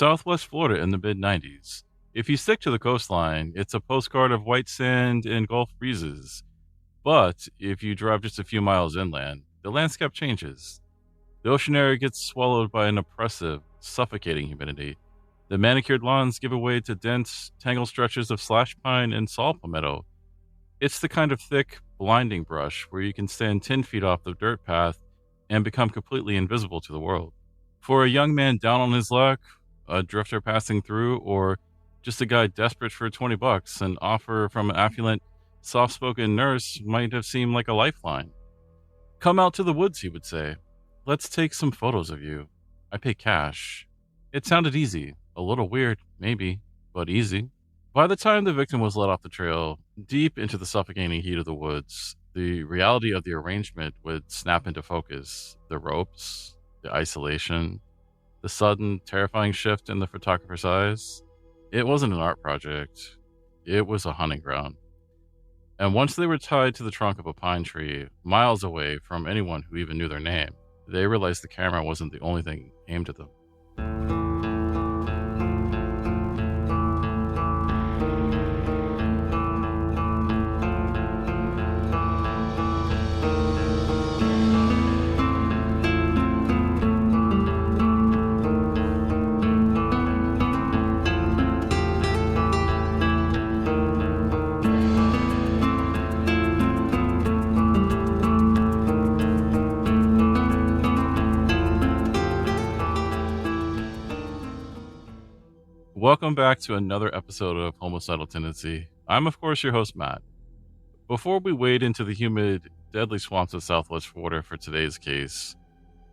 Southwest Florida in the mid-90s. If you stick to the coastline, it's a postcard of white sand and Gulf breezes. But if you drive just a few miles inland, the landscape changes. The ocean air gets swallowed by an oppressive, suffocating humidity. The manicured lawns give way to dense, tangled stretches of slash pine and saw palmetto. It's the kind of thick, blinding brush where you can stand 10 feet off the dirt path and become completely invisible to the world. For a young man down on his luck, a drifter passing through, or just a guy desperate for $20, an offer from an affluent, soft-spoken nurse might have seemed like a lifeline. "Come out to the woods," he would say. "Let's take some photos of you. I pay cash." It sounded easy, a little weird, maybe, but easy. By the time the victim was let off the trail, deep into the suffocating heat of the woods, the reality of the arrangement would snap into focus. The ropes, the isolation, the sudden, terrifying shift in the photographer's eyes. It wasn't an art project. It was a hunting ground. And once they were tied to the trunk of a pine tree, miles away from anyone who even knew their name, they realized the camera wasn't the only thing aimed at them. Welcome back to another episode of Homocidal Tendency. I'm, of course, your host, Matt. Before we wade into the humid, deadly swamps of Southwest Florida for today's case,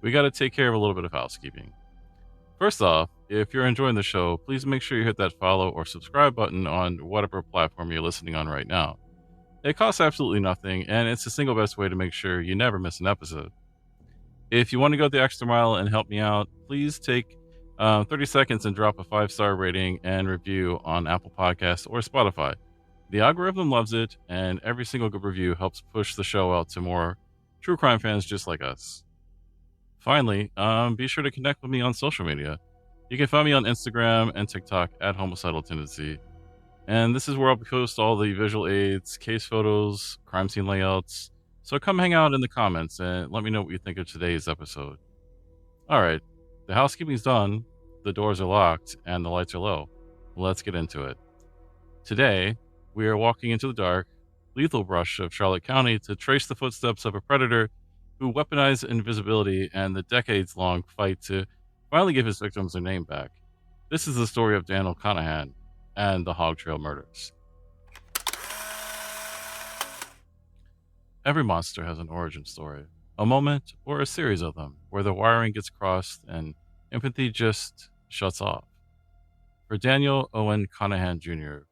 we got to take care of a little bit of housekeeping. First off, if you're enjoying the show, please make sure you hit that follow or subscribe button on whatever platform you're listening on right now. It costs absolutely nothing, and it's the single best way to make sure you never miss an episode. If you want to go the extra mile and help me out, please take 30 seconds and drop a 5-star rating and review on Apple Podcasts or Spotify. The algorithm loves it, and every single good review helps push the show out to more true crime fans just like us. Finally, be sure to connect with me on social media. You can find me on Instagram and TikTok at Homicidal Tendency. And this is where I'll post all the visual aids, case photos, crime scene layouts. So come hang out in the comments and let me know what you think of today's episode. All right. The housekeeping's done, the doors are locked, and the lights are low. Let's get into it. Today, we are walking into the dark, lethal brush of Charlotte County to trace the footsteps of a predator who weaponized invisibility and the decades-long fight to finally give his victims their name back. This is the story of Daniel Conahan and the Hog Trail Murders. Every monster has an origin story. A moment or a series of them where the wiring gets crossed and empathy just shuts off. For Daniel Owen Conahan Jr.,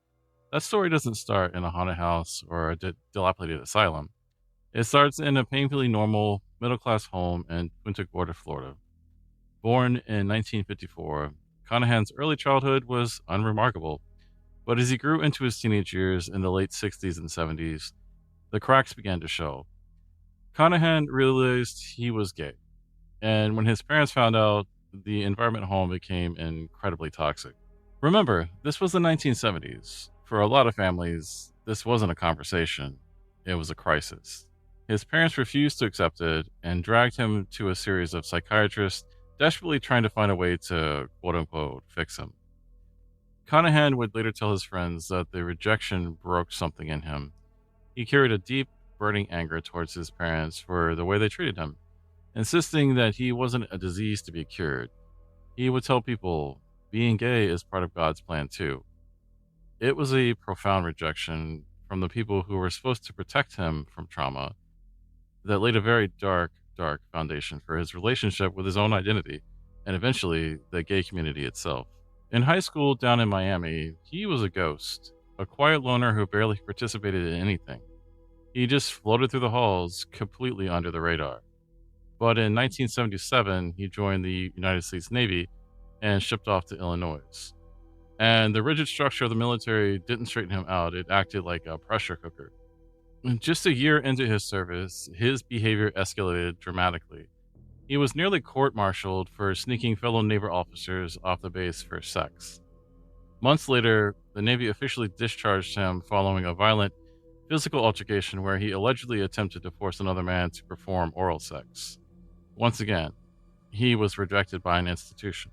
that story doesn't start in a haunted house or a dilapidated asylum. It starts in a painfully normal, middle-class home in Punta Gorda, Florida. Born in 1954, Conahan's early childhood was unremarkable, but as he grew into his teenage years in the late 60s and 70s, the cracks began to show. Conahan realized he was gay, and when his parents found out, the environment at home became incredibly toxic. Remember, this was the 1970s. For a lot of families, this wasn't a conversation, it was a crisis. His parents refused to accept it and dragged him to a series of psychiatrists desperately trying to find a way to, quote-unquote, fix him. Conahan would later tell his friends that the rejection broke something in him. He carried a deep, burning anger towards his parents for the way they treated him, insisting that he wasn't a disease to be cured. He would tell people, being gay is part of God's plan too. It was a profound rejection from the people who were supposed to protect him from trauma that laid a very dark foundation for his relationship with his own identity, and eventually the gay community itself. In high school down in Miami, he was a ghost, a quiet loner who barely participated in anything. He just floated through the halls, completely under the radar. But in 1977, he joined the United States Navy and shipped off to Illinois. And the rigid structure of the military didn't straighten him out. It acted like a pressure cooker. Just a year into his service, his behavior escalated dramatically. He was nearly court-martialed for sneaking fellow naval officers off the base for sex. Months later, the Navy officially discharged him following a violent physical altercation where he allegedly attempted to force another man to perform oral sex. Once again, he was rejected by an institution.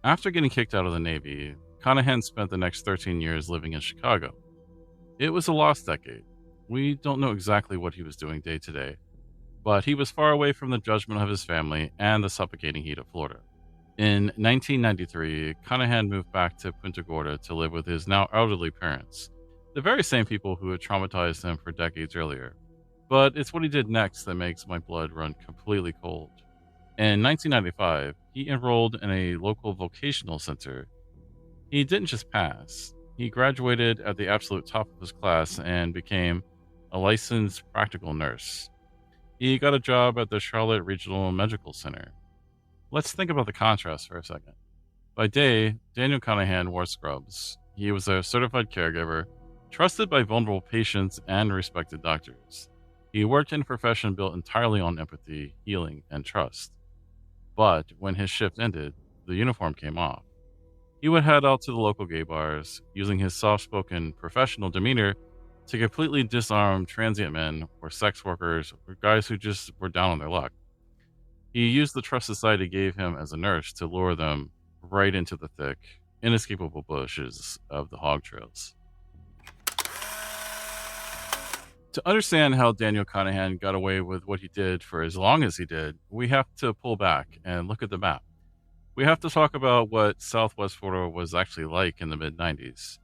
After getting kicked out of the Navy, Conahan spent the next 13 years living in Chicago. It was a lost decade. We don't know exactly what he was doing day to day, but he was far away from the judgment of his family and the suffocating heat of Florida. In 1993, Conahan moved back to Punta Gorda to live with his now elderly parents, the very same people who had traumatized him for decades earlier. But it's what he did next that makes my blood run completely cold. In 1995, he enrolled in a local vocational center. He didn't just pass, he graduated at the absolute top of his class and became a licensed practical nurse. He got a job at the Charlotte Regional Medical Center. Let's think about the contrast for a second. By day, Daniel Conahan wore scrubs. He was a certified caregiver, trusted by vulnerable patients and respected doctors. He worked in a profession built entirely on empathy, healing, and trust. But when his shift ended, the uniform came off. He would head out to the local gay bars, using his soft-spoken professional demeanor to completely disarm transient men or sex workers or guys who just were down on their luck. He used the trust society gave him as a nurse to lure them right into the thick, inescapable bushes of the hog trails. To understand how Daniel Conahan got away with what he did for as long as he did, we have to pull back and look at the map. We have to talk about what Southwest Florida was actually like in the mid-90s.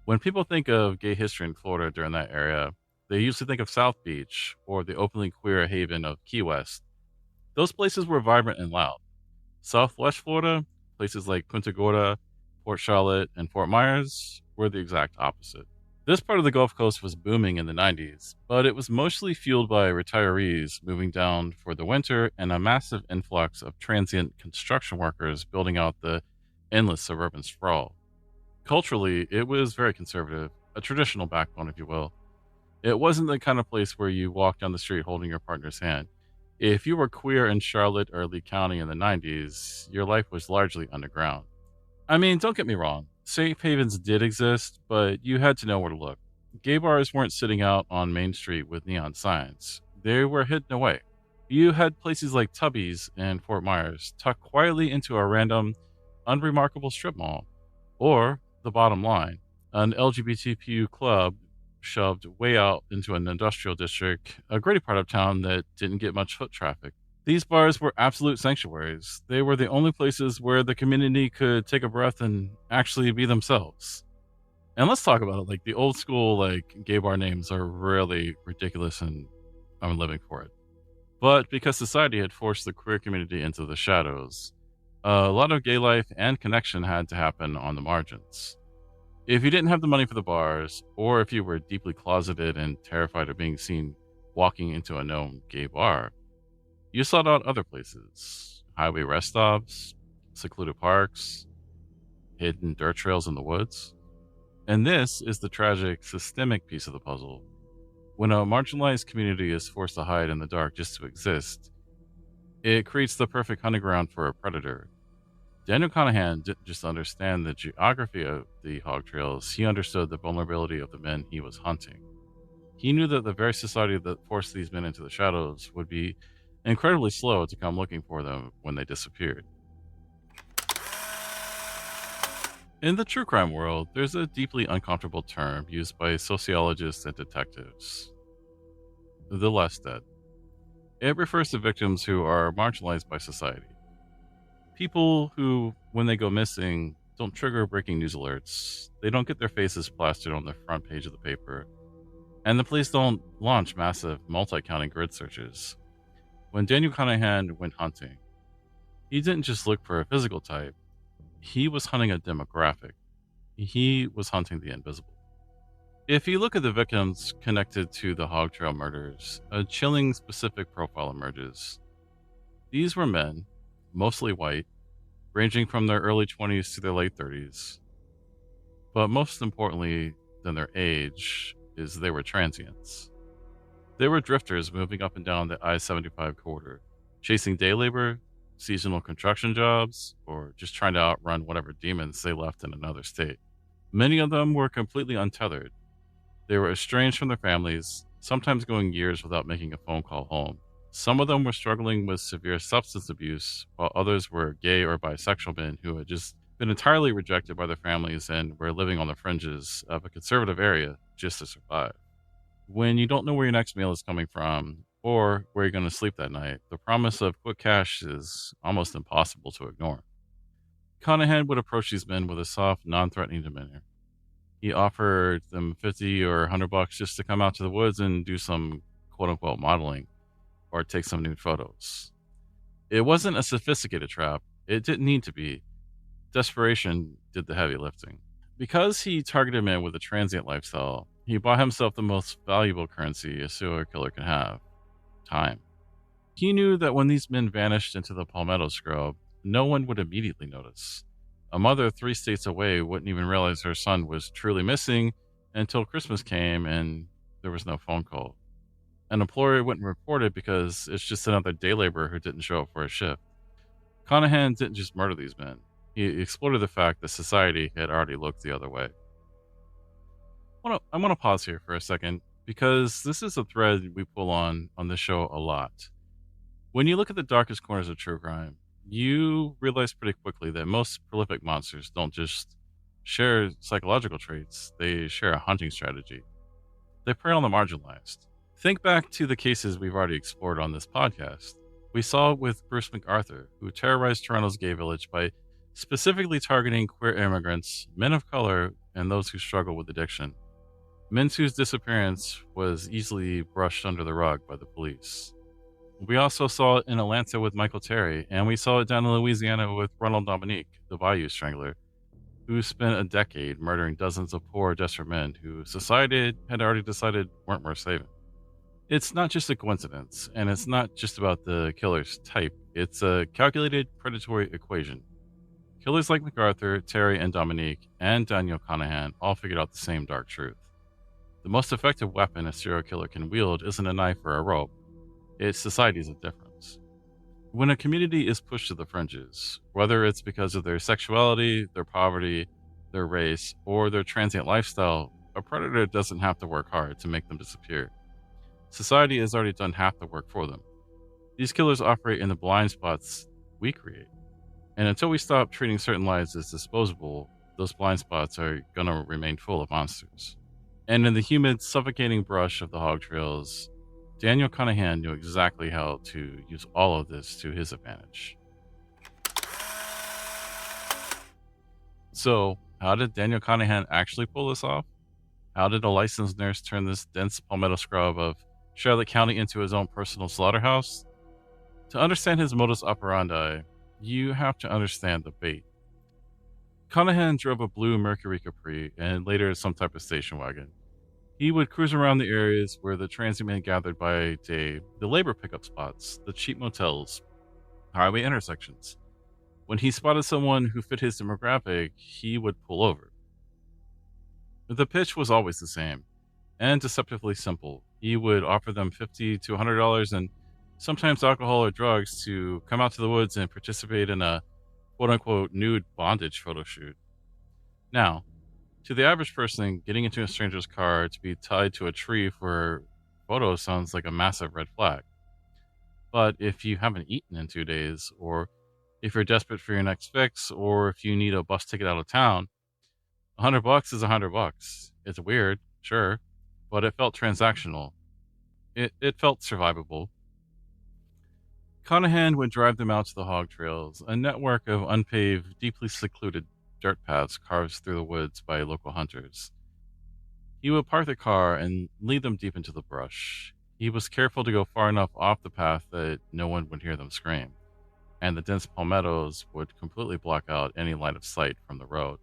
When people think of gay history in Florida during that era, they usually think of South Beach or the openly queer haven of Key West. Those places were vibrant and loud. Southwest Florida, places like Punta Gorda, Port Charlotte, and Fort Myers were the exact opposite. This part of the Gulf Coast was booming in the 90s, but it was mostly fueled by retirees moving down for the winter and a massive influx of transient construction workers building out the endless suburban sprawl. Culturally, it was very conservative, a traditional backbone, if you will. It wasn't the kind of place where you walk down the street holding your partner's hand. If you were queer in Charlotte or Lee County in the 90s, your life was largely underground. I mean, don't get me wrong, safe havens did exist, but you had to know where to look. Gay bars weren't sitting out on Main Street with neon signs. They were hidden away. You had places like Tubby's in Fort Myers tucked quietly into a random, unremarkable strip mall. Or, the bottom line, an LGBTQ club shoved way out into an industrial district, a gritty part of town that didn't get much foot traffic. These bars were absolute sanctuaries. They were the only places where the community could take a breath and actually be themselves. And let's talk about it. Like the old school, gay bar names are really ridiculous, and I'm living for it. But because society had forced the queer community into the shadows, a lot of gay life and connection had to happen on the margins. If you didn't have the money for the bars, or if you were deeply closeted and terrified of being seen walking into a known gay bar, you sought out other places: highway rest stops, secluded parks, hidden dirt trails in the woods. And this is the tragic, systemic piece of the puzzle. When a marginalized community is forced to hide in the dark just to exist, it creates the perfect hunting ground for a predator. Daniel Conahan didn't just understand the geography of the hog trails, he understood the vulnerability of the men he was hunting. He knew that the very society that forced these men into the shadows would be incredibly slow to come looking for them when they disappeared. In the true crime world, there's a deeply uncomfortable term used by sociologists and detectives: the less dead. It refers to victims who are marginalized by society. People who, when they go missing, don't trigger breaking news alerts, they don't get their faces plastered on the front page of the paper, and the police don't launch massive multi-county grid searches. When Daniel Conahan went hunting, he didn't just look for a physical type, he was hunting a demographic. He was hunting the invisible. If you look at the victims connected to the Hog Trail murders, a chilling specific profile emerges. These were men, mostly white, ranging from their early 20s to their late 30s. But most importantly than their age is they were transients. They were drifters moving up and down the I-75 corridor. chasing day labor, seasonal construction jobs, or just trying to outrun whatever demons they left in another state. Many of them were completely untethered. They were estranged from their families, sometimes going years without making a phone call home. Some of them were struggling with severe substance abuse, while others were gay or bisexual men who had just been entirely rejected by their families and were living on the fringes of a conservative area just to survive. When you don't know where your next meal is coming from or where you're going to sleep that night, the promise of quick cash is almost impossible to ignore. Conahan would approach these men with a soft, non-threatening demeanor. He offered them 50 or $100 just to come out to the woods and do some quote-unquote modeling or take some nude photos. It wasn't a sophisticated trap. It didn't need to be. Desperation did the heavy lifting. Because he targeted men with a transient lifestyle, he bought himself the most valuable currency a serial killer can have: time. He knew that when these men vanished into the palmetto scrub, no one would immediately notice. A mother 3 states away wouldn't even realize her son was truly missing until Christmas came and there was no phone call. An employer wouldn't report it because it's just another day laborer who didn't show up for a shift. Conahan didn't just murder these men. He exploited the fact that society had already looked the other way. I want to pause here for a second because this is a thread we pull on this show a lot. When you look at the darkest corners of true crime, you realize pretty quickly that most prolific monsters don't just share psychological traits, they share a hunting strategy. They prey on the marginalized. Think back to the cases we've already explored on this podcast. We saw it with Bruce McArthur, who terrorized Toronto's gay village by specifically targeting queer immigrants, men of color, and those who struggle with addiction. Men whose disappearance was easily brushed under the rug by the police. We also saw it in Atlanta with Michael Terry, and we saw it down in Louisiana with Ronald Dominique, the Bayou Strangler, who spent a decade murdering dozens of poor, desperate men who society had already decided weren't worth saving. It's not just a coincidence, and it's not just about the killer's type. It's a calculated predatory equation. Killers like MacArthur, Terry, and Dominique, and Daniel Conahan all figured out the same dark truth. The most effective weapon a serial killer can wield isn't a knife or a rope. It's society's indifference. When a community is pushed to the fringes, whether it's because of their sexuality, their poverty, their race, or their transient lifestyle, a predator doesn't have to work hard to make them disappear. Society has already done half the work for them. These killers operate in the blind spots we create. And until we stop treating certain lives as disposable, those blind spots are going to remain full of monsters. And in the humid, suffocating brush of the hog trails, Daniel Conahan knew exactly how to use all of this to his advantage. So, how did Daniel Conahan actually pull this off? How did a licensed nurse turn this dense palmetto scrub of Charlotte County into his own personal slaughterhouse? To understand his modus operandi, you have to understand the bait. Conahan drove a blue Mercury Capri and later some type of station wagon. He would cruise around the areas where the transient men gathered by day, the labor pickup spots, the cheap motels, highway intersections. When he spotted someone who fit his demographic, he would pull over. The pitch was always the same and deceptively simple. He would offer them $50 to $100 and sometimes alcohol or drugs to come out to the woods and participate in a quote-unquote nude bondage photoshoot. Now, to the average person, getting into a stranger's car to be tied to a tree for a photo sounds like a massive red flag. But if you haven't eaten in 2 days, or if you're desperate for your next fix, or if you need a bus ticket out of town, $100 is $100. It's weird, sure, but it felt transactional. It felt survivable. Conahan would drive them out to the hog trails, a network of unpaved, deeply secluded dirt paths carved through the woods by local hunters. He would park the car and lead them deep into the brush. He was careful to go far enough off the path that no one would hear them scream, and the dense palmettos would completely block out any line of sight from the road.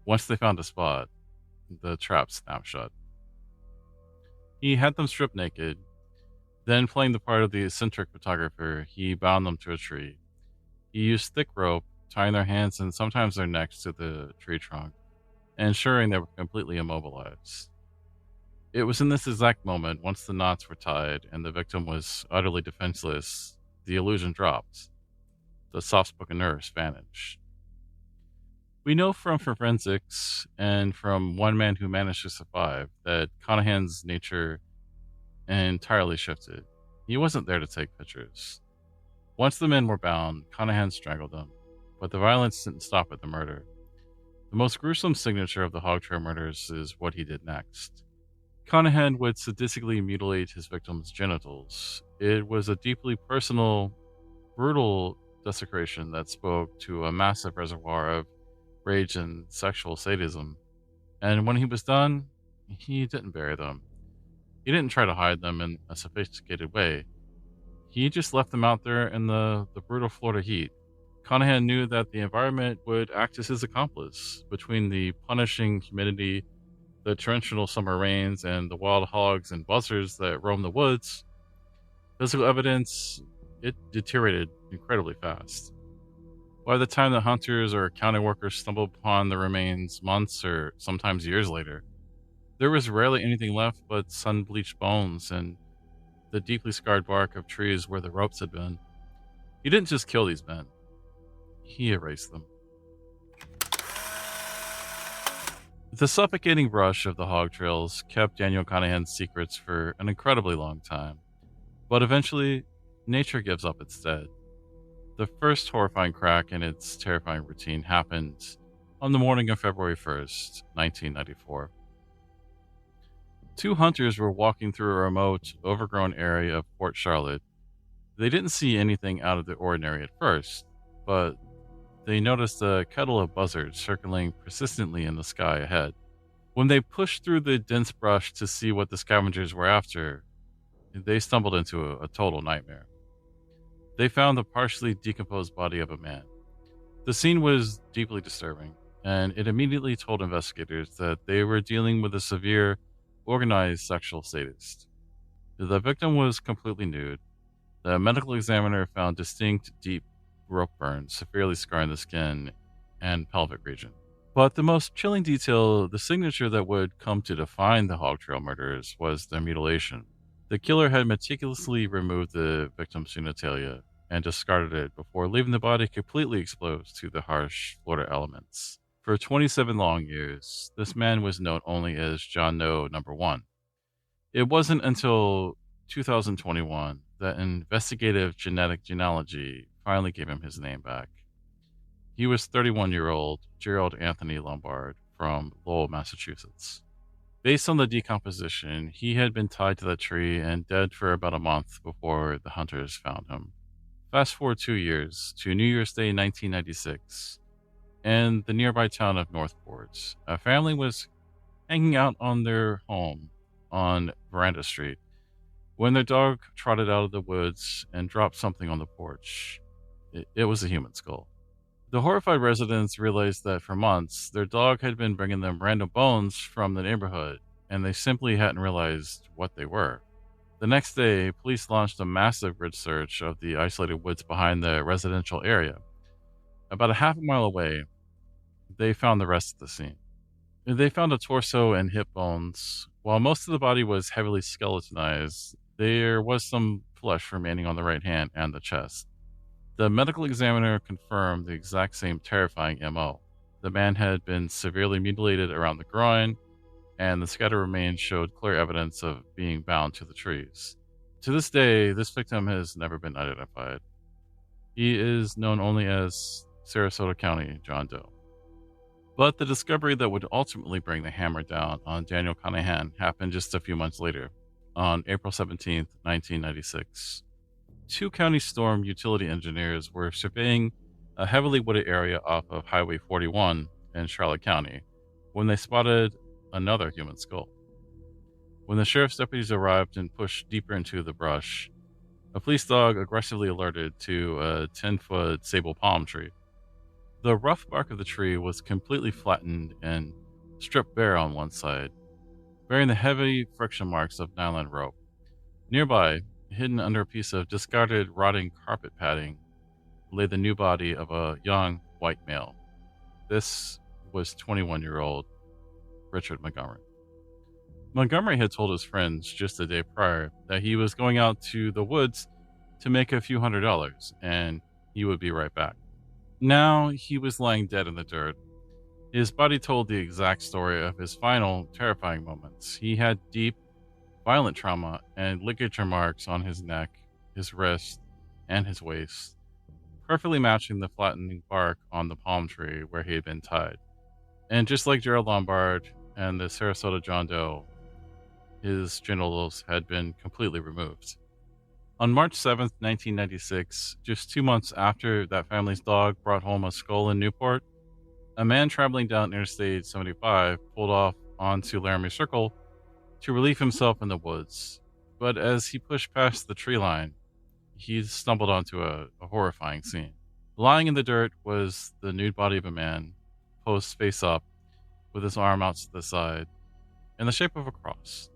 Once they found a spot, the trap snapped shut. He had them stripped naked. Then, playing the part of the eccentric photographer, he bound them to a tree. He used thick rope, tying their hands and sometimes their necks to the tree trunk, ensuring they were completely immobilized. It was in this exact moment, once the knots were tied and the victim was utterly defenseless, the illusion dropped. The soft-spoken nurse vanished. We know from forensics and from one man who managed to survive that Conahan's nature entirely shifted. He wasn't there to take pictures. Once the men were bound, Conahan strangled them, but the violence didn't stop at the murder. The most gruesome signature of the Hog Trail Murders is what he did next. Conahan would sadistically mutilate his victims' genitals. It was a deeply personal, brutal desecration that spoke to a massive reservoir of rage and sexual sadism. And when he was done, he didn't bury them. He didn't try to hide them in a sophisticated way. He just left them out there in the brutal Florida heat. Conahan knew that the environment would act as his accomplice. Between the punishing humidity, the torrential summer rains, and the wild hogs and buzzards that roam the woods, physical evidence, it deteriorated incredibly fast. By the time the hunters or county workers stumbled upon the remains months or sometimes years later, there was rarely anything left but sun-bleached bones and the deeply scarred bark of trees where the ropes had been. He didn't just kill these men, he erased them. The suffocating rush of the hog trails kept Daniel Conahan's secrets for an incredibly long time, but eventually, nature gives up its dead. The first horrifying crack in its terrifying routine happened on the morning of February 1st, 1994. Two hunters were walking through a remote, overgrown area of Port Charlotte. They didn't see anything out of the ordinary at first, but they noticed a kettle of buzzards circling persistently in the sky ahead. When they pushed through the dense brush to see what the scavengers were after, they stumbled into a total nightmare. They found the partially decomposed body of a man. The scene was deeply disturbing, and it immediately told investigators that they were dealing with a severe, organized sexual sadist. The victim was completely nude. The medical examiner found distinct, deep rope burns, severely scarring the skin and pelvic region. But the most chilling detail, the signature that would come to define the Hog Trail murders, was the mutilation. The killer had meticulously removed the victim's genitalia and discarded it before leaving the body completely exposed to the harsh Florida elements. For 27 long years, this man was known only as John Doe Number 1. It wasn't until 2021 that investigative genetic genealogy finally gave him his name back. He was 31-year-old Gerald Anthony Lombard from Lowell, Massachusetts. Based on the decomposition, he had been tied to that tree and dead for about a month before the hunters found him. Fast forward 2 years to New Year's Day 1996. In the nearby town of Northport, a family was hanging out on their home on Veranda Street when their dog trotted out of the woods and dropped something on the porch. It was a human skull. The horrified residents realized that for months, their dog had been bringing them random bones from the neighborhood, and they simply hadn't realized what they were. The next day, police launched a massive grid search of the isolated woods behind the residential area. About a half a mile away, they found the rest of the scene. They found a torso and hip bones. While most of the body was heavily skeletonized, there was some flesh remaining on the right hand and the chest. The medical examiner confirmed the exact same terrifying MO. The man had been severely mutilated around the groin, and the scattered remains showed clear evidence of being bound to the trees. To this day, this victim has never been identified. He is known only as Sarasota County John Doe. But the discovery that would ultimately bring the hammer down on Daniel Conahan happened just a few months later, on April 17, 1996. Two county storm utility engineers were surveying a heavily wooded area off of Highway 41 in Charlotte County when they spotted another human skull. When the sheriff's deputies arrived and pushed deeper into the brush, a police dog aggressively alerted to a 10-foot sable palm tree. The rough bark of the tree was completely flattened and stripped bare on one side, bearing the heavy friction marks of nylon rope. Nearby, hidden under a piece of discarded rotting carpet padding, lay the new body of a young white male. This was 21-year-old Richard Montgomery. Montgomery had told his friends just the day prior that he was going out to the woods to make a few $100s, and he would be right back. Now he was lying dead in the dirt. His body told the exact story of his final terrifying moments. He had deep, violent trauma and ligature marks on his neck, his wrist, and his waist, perfectly matching the flattening bark on the palm tree where he had been tied. And just like Gerald Lombard and the Sarasota John Doe, his genitals had been completely removed. On March 7th, 1996, just 2 months after that family's dog brought home a skull in Newport, a man traveling down Interstate 75 pulled off onto Laramie Circle to relieve himself in the woods. But as he pushed past the tree line, he stumbled onto a horrifying scene. Lying in the dirt was the nude body of a man, posed face up, with his arm out to the side, in the shape of a cross.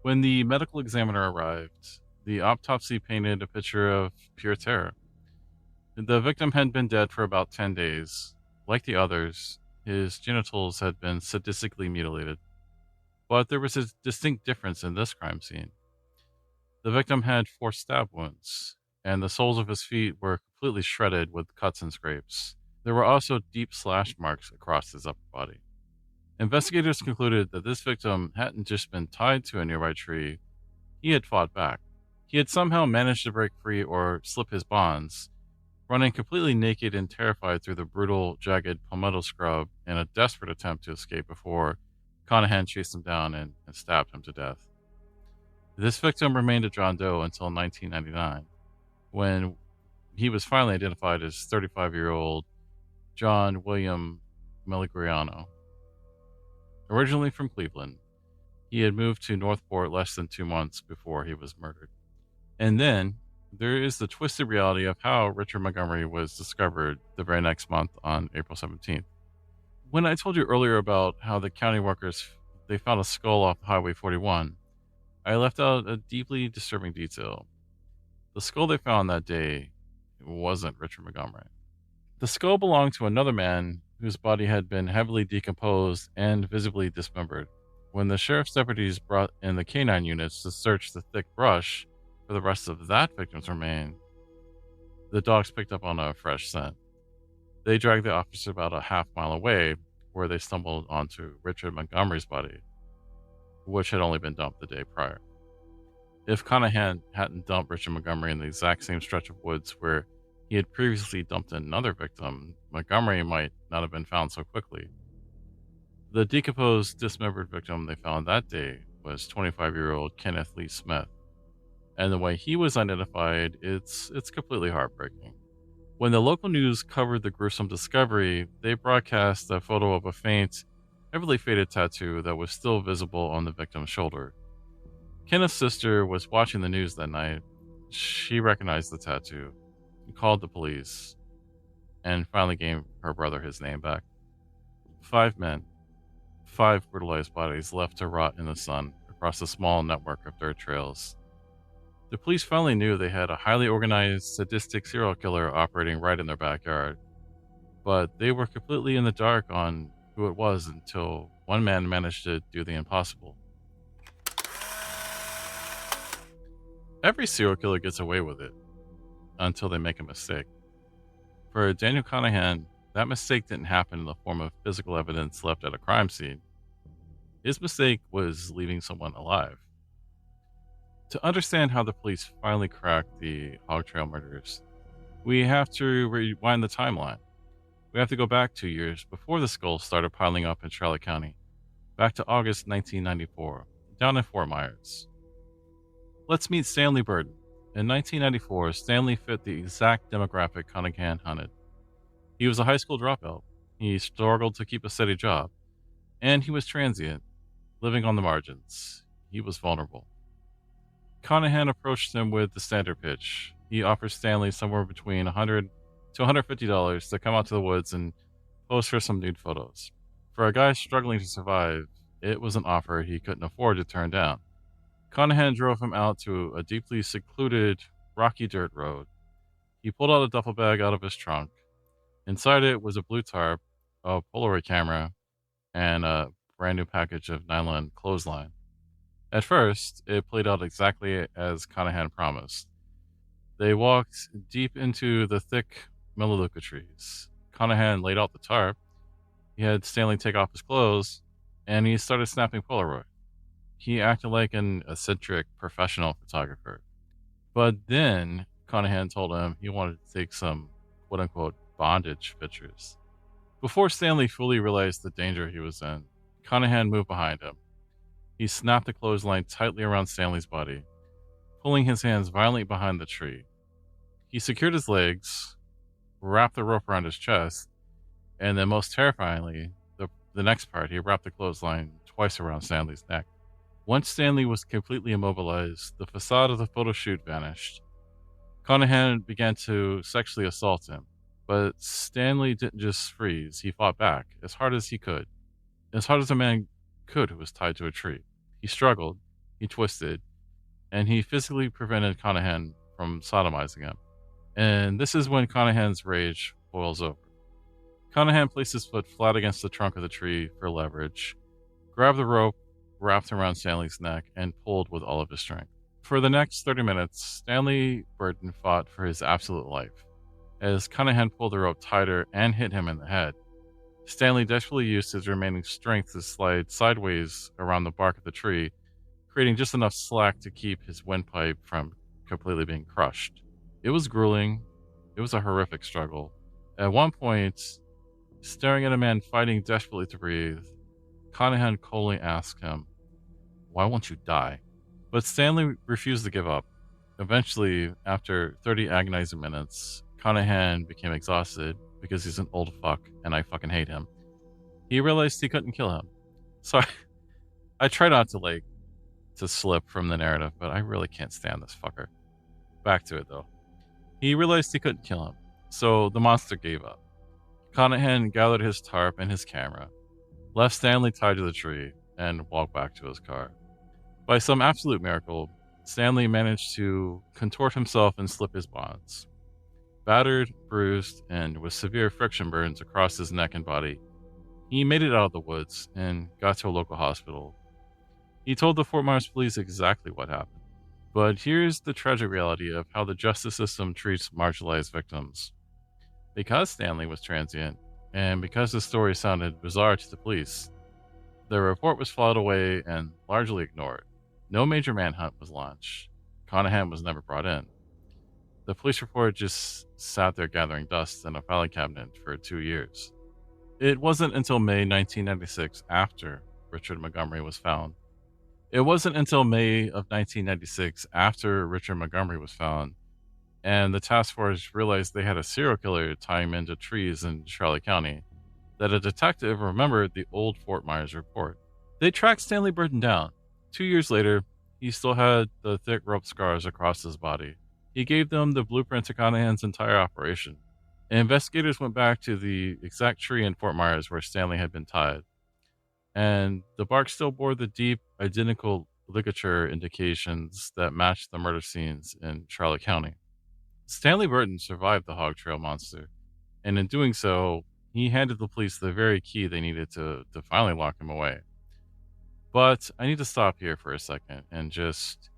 When the medical examiner arrived, the autopsy painted a picture of pure terror. The victim had been dead for about 10 days. Like the others, his genitals had been sadistically mutilated. But there was a distinct difference in this crime scene. The victim had 4 stab wounds, and the soles of his feet were completely shredded with cuts and scrapes. There were also deep slash marks across his upper body. Investigators concluded that this victim hadn't just been tied to a nearby tree, he had fought back. He had somehow managed to break free or slip his bonds, running completely naked and terrified through the brutal, jagged palmetto scrub in a desperate attempt to escape before Conahan chased him down and stabbed him to death. This victim remained a John Doe until 1999, when he was finally identified as 35-year-old John William Meligliano. Originally from Cleveland, he had moved to Northport less than 2 months before he was murdered. And then there is the twisted reality of how Richard Montgomery was discovered the very next month on April 17th. When I told you earlier about how the county workers, they found a skull off Highway 41, I left out a deeply disturbing detail. The skull they found that day wasn't Richard Montgomery. The skull belonged to another man whose body had been heavily decomposed and visibly dismembered. When the sheriff's deputies brought in the canine units to search the thick brush for the rest of that victim's remains, the dogs picked up on a fresh scent. They dragged the officer about a half-mile away, where they stumbled onto Richard Montgomery's body, which had only been dumped the day prior. If Conahan hadn't dumped Richard Montgomery in the exact same stretch of woods where he had previously dumped another victim, Montgomery might not have been found so quickly. The decomposed, dismembered victim they found that day was 25-year-old Kenneth Lee Smith, and the way he was identified, it's completely heartbreaking. When the local news covered the gruesome discovery, they broadcast a photo of a faint, heavily faded tattoo that was still visible on the victim's shoulder. Kenneth's sister was watching the news that night. She recognized the tattoo, called the police, and finally gave her brother his name back. 5 men, 5 brutalized bodies left to rot in the sun across a small network of dirt trails. The police finally knew they had a highly organized, sadistic serial killer operating right in their backyard, but they were completely in the dark on who it was until one man managed to do the impossible. Every serial killer gets away with it until they make a mistake. For Daniel Conahan, that mistake didn't happen in the form of physical evidence left at a crime scene. His mistake was leaving someone alive. To understand how the police finally cracked the Hog Trail Murders, we have to rewind the timeline. We have to go back 2 years before the skulls started piling up in Charlotte County, back to August 1994, down in Fort Myers. Let's meet Stanley Burton. In 1994, Stanley fit the exact demographic Conahan hunted. He was a high school dropout. He struggled to keep a steady job, and he was transient, living on the margins. He was vulnerable. Conahan approached him with the standard pitch. He offered Stanley somewhere between $100 to $150 to come out to the woods and pose for some nude photos. For a guy struggling to survive, it was an offer he couldn't afford to turn down. Conahan drove him out to a deeply secluded, rocky dirt road. He pulled out a duffel bag out of his trunk. Inside it was a blue tarp, a Polaroid camera, and a brand new package of nylon clothesline. At first, it played out exactly as Conahan promised. They walked deep into the thick melaleuca trees. Conahan laid out the tarp. He had Stanley take off his clothes, and he started snapping Polaroid. He acted like an eccentric professional photographer. But then Conahan told him he wanted to take some quote unquote bondage pictures. Before Stanley fully realized the danger he was in, Conahan moved behind him. He snapped the clothesline tightly around Stanley's body, pulling his hands violently behind the tree. He secured his legs, wrapped the rope around his chest, and then most terrifyingly, the next part, he wrapped the clothesline twice around Stanley's neck. Once Stanley was completely immobilized, the facade of the photoshoot vanished. Conahan began to sexually assault him, but Stanley didn't just freeze. He fought back as hard as he could, as hard as a man could who was tied to a tree. He struggled, he twisted, and he physically prevented Conahan from sodomizing him. And this is when Conahan's rage boils over. Conahan placed his foot flat against the trunk of the tree for leverage, grabbed the rope, wrapped around Stanley's neck, and pulled with all of his strength. For the next 30 minutes, Stanley Burton fought for his absolute life. As Conahan pulled the rope tighter and hit him in the head, Stanley desperately used his remaining strength to slide sideways around the bark of the tree, creating just enough slack to keep his windpipe from completely being crushed. It was grueling. It was a horrific struggle. At one point, staring at a man fighting desperately to breathe, Conahan coldly asked him, "Why won't you die?" But Stanley refused to give up. Eventually, after 30 agonizing minutes, Conahan became exhausted because he's an old fuck and I fucking hate him. He realized he couldn't kill him. So I try not to slip from the narrative, but I really can't stand this fucker. Back to it though. He realized he couldn't kill him, so the monster gave up. Conahan gathered his tarp and his camera, left Stanley tied to the tree, and walked back to his car. By some absolute miracle, Stanley managed to contort himself and slip his bonds. Battered, bruised, and with severe friction burns across his neck and body, he made it out of the woods and got to a local hospital. He told the Fort Myers police exactly what happened. But here's the tragic reality of how the justice system treats marginalized victims. Because Stanley was transient, and because his story sounded bizarre to the police, the report was filed away and largely ignored. No major manhunt was launched. Conahan was never brought in. The police report just sat there gathering dust in a filing cabinet for 2 years. It wasn't until May 1996, after Richard Montgomery was found. It wasn't until May of 1996, after Richard Montgomery was found, and the task force realized they had a serial killer tying into trees in Charlotte County, that a detective remembered the old Fort Myers report. They tracked Stanley Burton down. 2 years later, he still had the thick rope scars across his body. He gave them the blueprint to Conahan's entire operation. And investigators went back to the exact tree in Fort Myers where Stanley had been tied. And the bark still bore the deep, identical ligature indications that matched the murder scenes in Charlotte County. Stanley Burton survived the Hog Trail monster, and in doing so, he handed the police the very key they needed to finally lock him away. But I need to stop here for a second and just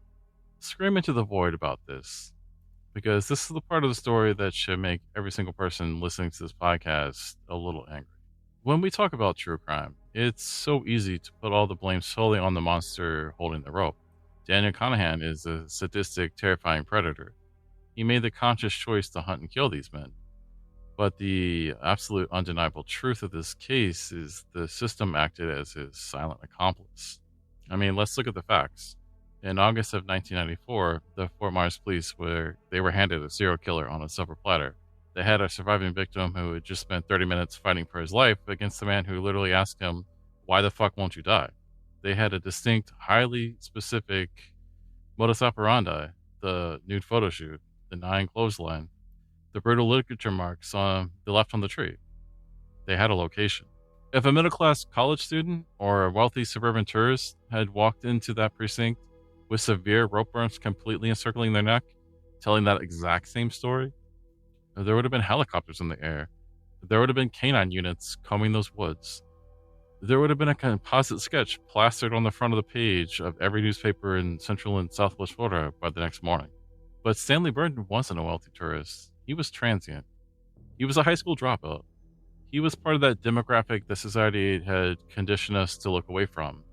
scream into the void about this, because this is the part of the story that should make every single person listening to this podcast a little angry. When we talk about true crime, it's so easy to put all the blame solely on the monster holding the rope. Daniel Conahan is a sadistic, terrifying predator. He made the conscious choice to hunt and kill these men. But the absolute undeniable truth of this case is the system acted as his silent accomplice. I mean, let's look at the facts. In August of 1994, the Fort Myers police were handed a serial killer on a silver platter. They had a surviving victim who had just spent 30 minutes fighting for his life against the man who literally asked him, "Why the fuck won't you die?" They had a distinct, highly specific modus operandi: the nude photoshoot, the 9 clothesline, the brutal ligature marks on the left on the tree. They had a location. If a middle-class college student or a wealthy suburban tourist had walked into that precinct with severe rope burns completely encircling their neck, telling that exact same story, there would have been helicopters in the air. There would have been canine units combing those woods. There would have been a composite sketch plastered on the front of the page of every newspaper in Central and Southwest Florida by the next morning. But Stanley Burton wasn't a wealthy tourist. He was transient. He was a high school dropout. He was part of that demographic that society had conditioned us to look away from.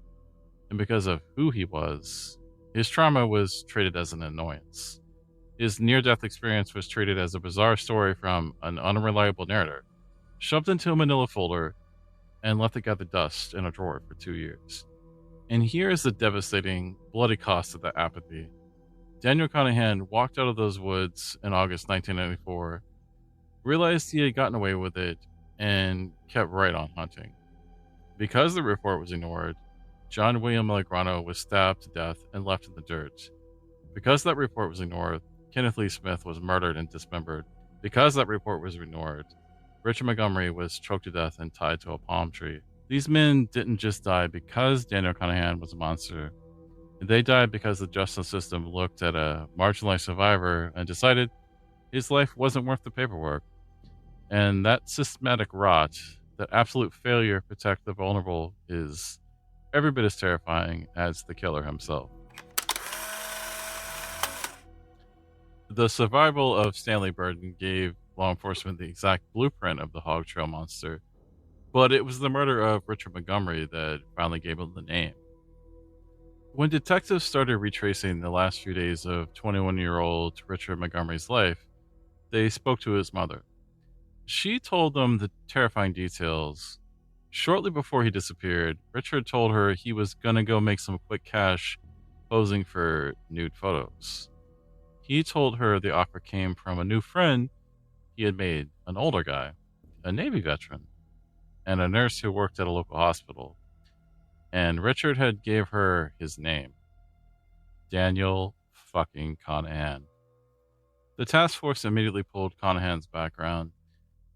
And because of who he was, his trauma was treated as an annoyance. His near-death experience was treated as a bizarre story from an unreliable narrator, shoved into a manila folder, and left to gather dust in a drawer for 2 years. And here's the devastating, bloody cost of that apathy. Daniel Conahan walked out of those woods in August 1994, realized he had gotten away with it, and kept right on hunting. Because the report was ignored, John William Malagrano was stabbed to death and left in the dirt. Because that report was ignored, Kenneth Lee Smith was murdered and dismembered. Because that report was ignored, Richard Montgomery was choked to death and tied to a palm tree. These men didn't just die because Daniel Conahan was a monster. They died because the justice system looked at a marginalized survivor and decided his life wasn't worth the paperwork. And that systematic rot, that absolute failure to protect the vulnerable, is every bit as terrifying as the killer himself. The survival of Stanley Burton gave law enforcement the exact blueprint of the Hog Trail monster, but it was the murder of Richard Montgomery that finally gave him the name. When detectives started retracing the last few days of 21-year-old Richard Montgomery's life, they spoke to his mother. She told them the terrifying details. Shortly before he disappeared, Richard told her he was going to go make some quick cash posing for nude photos. He told her the offer came from a new friend he had made, an older guy, a Navy veteran, and a nurse who worked at a local hospital. And Richard had gave her his name, Daniel fucking Conahan. The task force immediately pulled Conahan's background.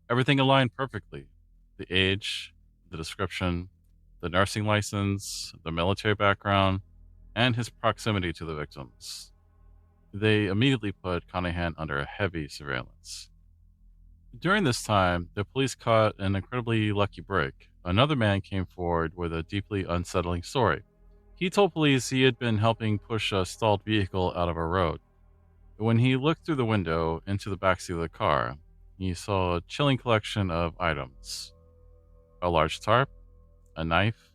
Everything aligned perfectly. The age, the description, the nursing license, the military background, and his proximity to the victims. They immediately put Conahan under heavy surveillance. During this time, the police caught an incredibly lucky break. Another man came forward with a deeply unsettling story. He told police he had been helping push a stalled vehicle out of a road. When he looked through the window into the backseat of the car, he saw a chilling collection of items. A large tarp, a knife,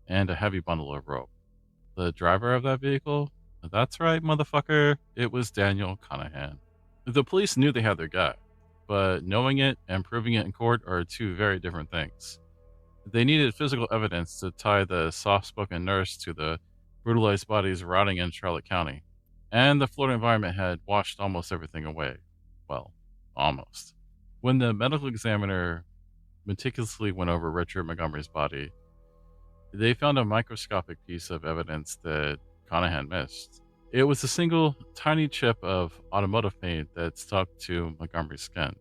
and a heavy bundle of rope. The driver of that vehicle? That's right, motherfucker. It was Daniel Conahan. The police knew they had their guy, but knowing it and proving it in court are two very different things. They needed physical evidence to tie the soft-spoken nurse to the brutalized bodies rotting in Charlotte County. And the Florida environment had washed almost everything away. Well, almost. When the medical examiner meticulously went over Richard Montgomery's body, they found a microscopic piece of evidence that Conahan missed. It was a single tiny chip of automotive paint that stuck to Montgomery's skin.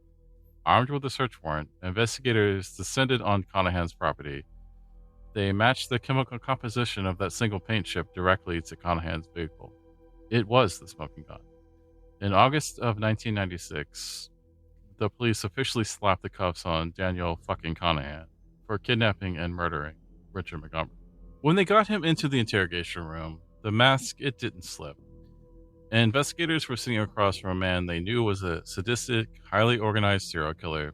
Armed with a search warrant, investigators descended on Conahan's property. They matched the chemical composition of that single paint chip directly to Conahan's vehicle. It was the smoking gun. In August of 1996, the police officially slapped the cuffs on Daniel fucking Conahan for kidnapping and murdering Richard Montgomery. When they got him into the interrogation room, the mask, it didn't slip. Investigators were sitting across from a man they knew was a sadistic, highly organized serial killer,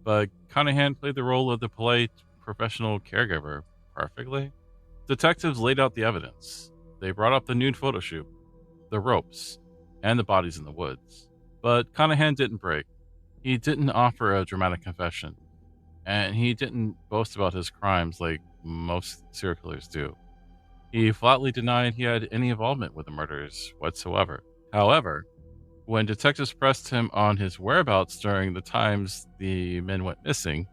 but Conahan played the role of the polite, professional caregiver perfectly. Detectives laid out the evidence. They brought up the nude photoshoot, the ropes, and the bodies in the woods. But Conahan didn't break. He didn't offer a dramatic confession, and he didn't boast about his crimes like most serial killers do. He flatly denied he had any involvement with the murders whatsoever. However, when detectives pressed him on his whereabouts during the times the men went missing,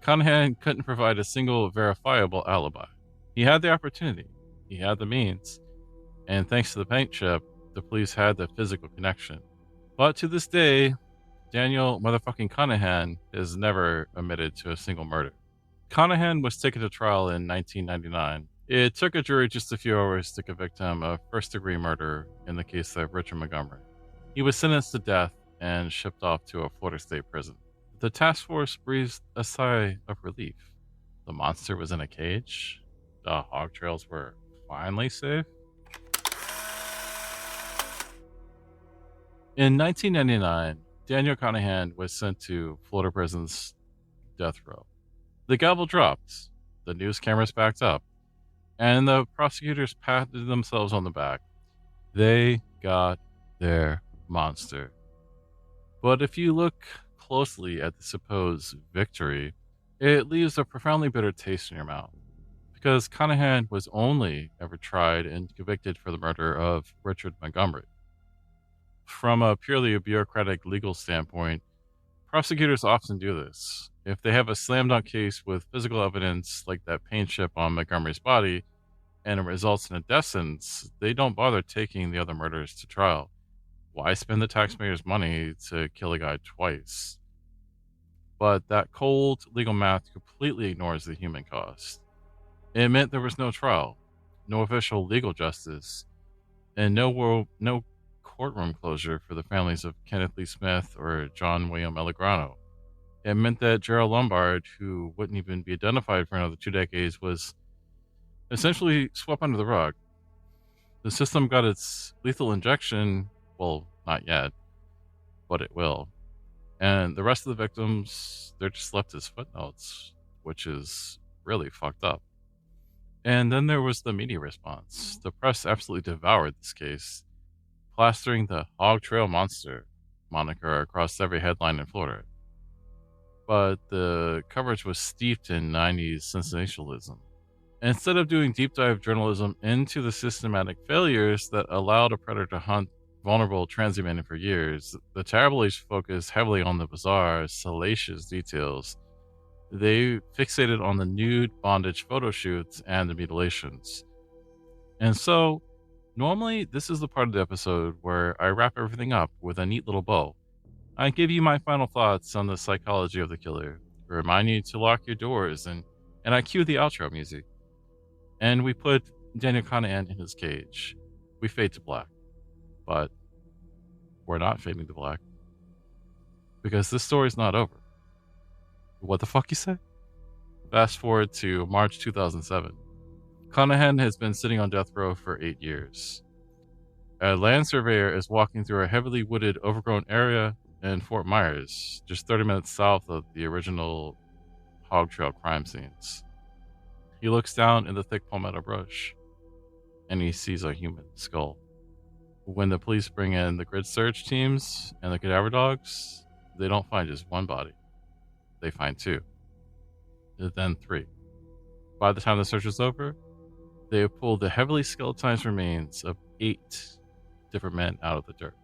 Conahan couldn't provide a single verifiable alibi. He had the opportunity, he had the means, and thanks to the paint chip, the police had the physical connection. But to this day, Daniel motherfucking Conahan is never admitted to a single murder. Conahan was taken to trial in 1999. It took a jury just a few hours to convict him of first-degree murder in the case of Richard Montgomery. He was sentenced to death and shipped off to a Florida state prison. The task force breathed a sigh of relief. The monster was in a cage. The hog trails were finally safe. In 1999, Daniel Conahan was sent to Florida prison's death row. The gavel dropped, the news cameras backed up, and the prosecutors patted themselves on the back. They got their monster. But if you look closely at the supposed victory, it leaves a profoundly bitter taste in your mouth. Because Conahan was only ever tried and convicted for the murder of Richard Montgomery. From a purely bureaucratic legal standpoint, prosecutors often do this. If they have a slam dunk case with physical evidence like that paint chip on Montgomery's body and it results in a death sentence, they don't bother taking the other murders to trial. Why spend the taxpayers' money to kill a guy twice? But that cold legal math completely ignores the human cost. It meant there was no trial, no official legal justice, and no courtroom closure for the families of Kenneth Lee Smith or John William Pellegrino. It meant that Gerald Lombard, who wouldn't even be identified for another 2 decades, was essentially swept under the rug. The system got its lethal injection, well, not yet, but it will. And the rest of the victims, they're just left as footnotes, which is really fucked up. And then there was the media response. The press absolutely devoured this case, plastering the Hog Trail Monster moniker across every headline in Florida. But the coverage was steeped in 90s sensationalism. Instead of doing deep dive journalism into the systematic failures that allowed a predator to hunt vulnerable transient men for years, the tabloids focused heavily on the bizarre, salacious details. They fixated on the nude bondage photoshoots and the mutilations. And so, normally, this is the part of the episode where I wrap everything up with a neat little bow. I give you my final thoughts on the psychology of the killer, remind you to lock your doors, and I cue the outro music. And we put Daniel Conahan in his cage. We fade to black. But we're not fading to black. Because this story's not over. What the fuck you say? Fast forward to March 2007. Conahan has been sitting on death row for 8 years. A land surveyor is walking through a heavily wooded, overgrown area in Fort Myers, just 30 minutes south of the original Hog Trail crime scenes. He looks down in the thick palmetto brush, and he sees a human skull. When the police bring in the grid search teams and the cadaver dogs, they don't find just one body. They find 2. Then 3. By the time the search is over, they have pulled the heavily skeletonized remains of 8 different men out of the dirt.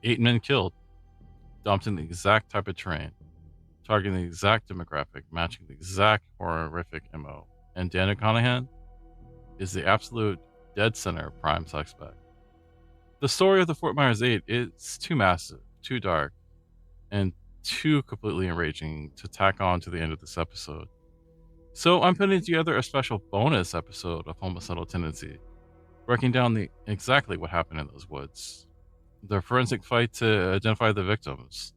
8 men killed, dumped in the exact type of terrain, targeting the exact demographic, matching the exact horrific MO. And Daniel Conahan is the absolute dead center prime suspect. The story of the Fort Myers 8 is too massive, too dark, and too completely enraging to tack on to the end of this episode. So I'm putting together a special bonus episode of Homocidal Tendency, breaking down exactly what happened in those woods, the forensic fight to identify the victims,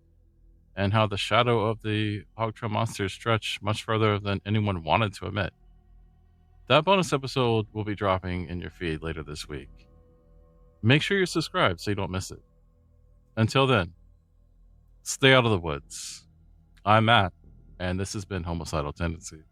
and how the shadow of the Hog Trail Monster stretched much further than anyone wanted to admit. That bonus episode will be dropping in your feed later this week. Make sure you're subscribed so you don't miss it. Until then, stay out of the woods. I'm Matt, and this has been Homicidal Tendency.